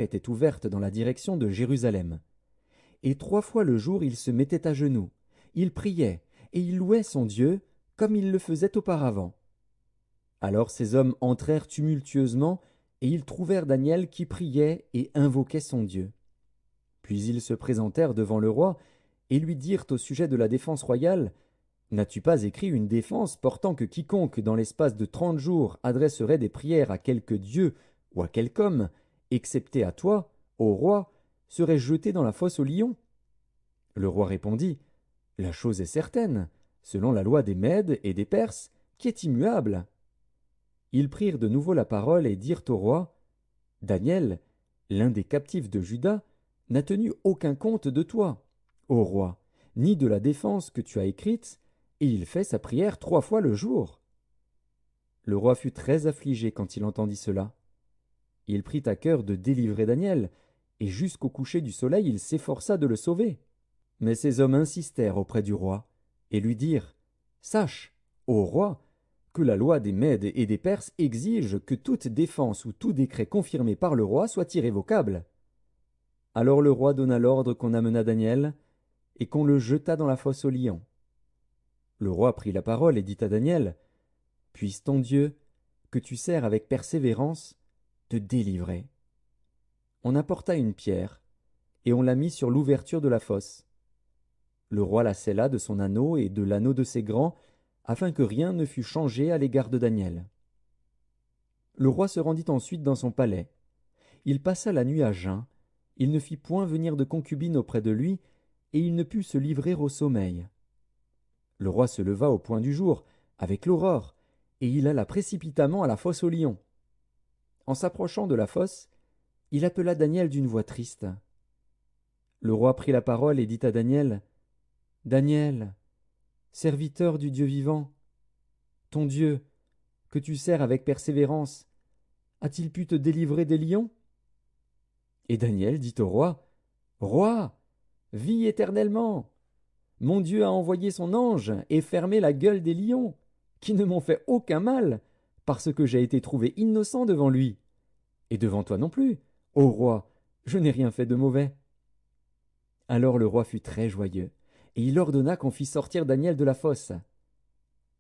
était ouverte dans la direction de Jérusalem. Et 3 fois le jour il se mettait à genoux, il priait, et il louait son Dieu, comme il le faisait auparavant. Alors ces hommes entrèrent tumultueusement, et ils trouvèrent Daniel qui priait et invoquait son Dieu. Puis ils se présentèrent devant le roi, et lui dirent au sujet de la défense royale, N'as-tu pas écrit une défense portant que quiconque dans l'espace de 30 jours adresserait des prières à quelque dieu ou à quelque homme, excepté à toi, ô roi, serait jeté dans la fosse aux lions? Le roi répondit, La chose est certaine, selon la loi des Mèdes et des Perses, qui est immuable. Ils prirent de nouveau la parole et dirent au roi, Daniel, l'un des captifs de Juda, n'a tenu aucun compte de toi, ô roi, ni de la défense que tu as écrite, et il fait sa prière 3 fois le jour. Le roi fut très affligé quand il entendit cela. Il prit à cœur de délivrer Daniel, et jusqu'au coucher du soleil il s'efforça de le sauver. Mais ces hommes insistèrent auprès du roi, et lui dirent, Sache, ô roi, que la loi des Mèdes et des Perses exige que toute défense ou tout décret confirmé par le roi soit irrévocable. Alors le roi donna l'ordre qu'on amenât Daniel, et qu'on le jetât dans la fosse aux lions. Le roi prit la parole et dit à Daniel, Puisse ton Dieu, que tu sers avec persévérance, te délivrer. On apporta une pierre, et on la mit sur l'ouverture de la fosse. Le roi la scella de son anneau et de l'anneau de ses grands, afin que rien ne fût changé à l'égard de Daniel. Le roi se rendit ensuite dans son palais. Il passa la nuit à jeun, il ne fit point venir de concubine auprès de lui, et il ne put se livrer au sommeil. Le roi se leva au point du jour, avec l'aurore, et il alla précipitamment à la fosse aux lions. En s'approchant de la fosse, il appela Daniel d'une voix triste. Le roi prit la parole et dit à Daniel, Daniel, serviteur du Dieu vivant, ton Dieu, que tu sers avec persévérance, a-t-il pu te délivrer des lions? Et Daniel dit au roi, Roi, vis éternellement. Mon Dieu a envoyé son ange et fermé la gueule des lions, qui ne m'ont fait aucun mal, parce que j'ai été trouvé innocent devant lui. Et devant toi non plus, ô roi, je n'ai rien fait de mauvais. Alors le roi fut très joyeux, et il ordonna qu'on fît sortir Daniel de la fosse.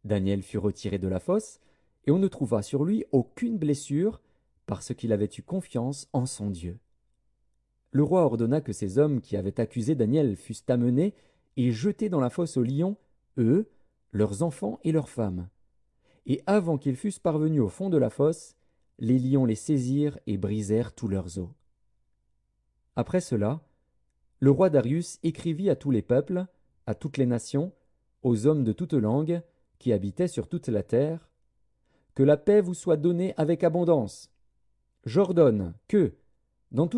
Daniel fut retiré de la fosse, et on ne trouva sur lui aucune blessure, parce qu'il avait eu confiance en son Dieu. Le roi ordonna que ces hommes qui avaient accusé Daniel fussent amenés et jetés dans la fosse aux lions, eux, leurs enfants et leurs femmes. Et avant qu'ils fussent parvenus au fond de la fosse, les lions les saisirent et brisèrent tous leurs os. Après cela, le roi Darius écrivit à tous les peuples, à toutes les nations, aux hommes de toute langue, qui habitaient sur toute la terre, que la paix vous soit donnée avec abondance. J'ordonne que, dans tout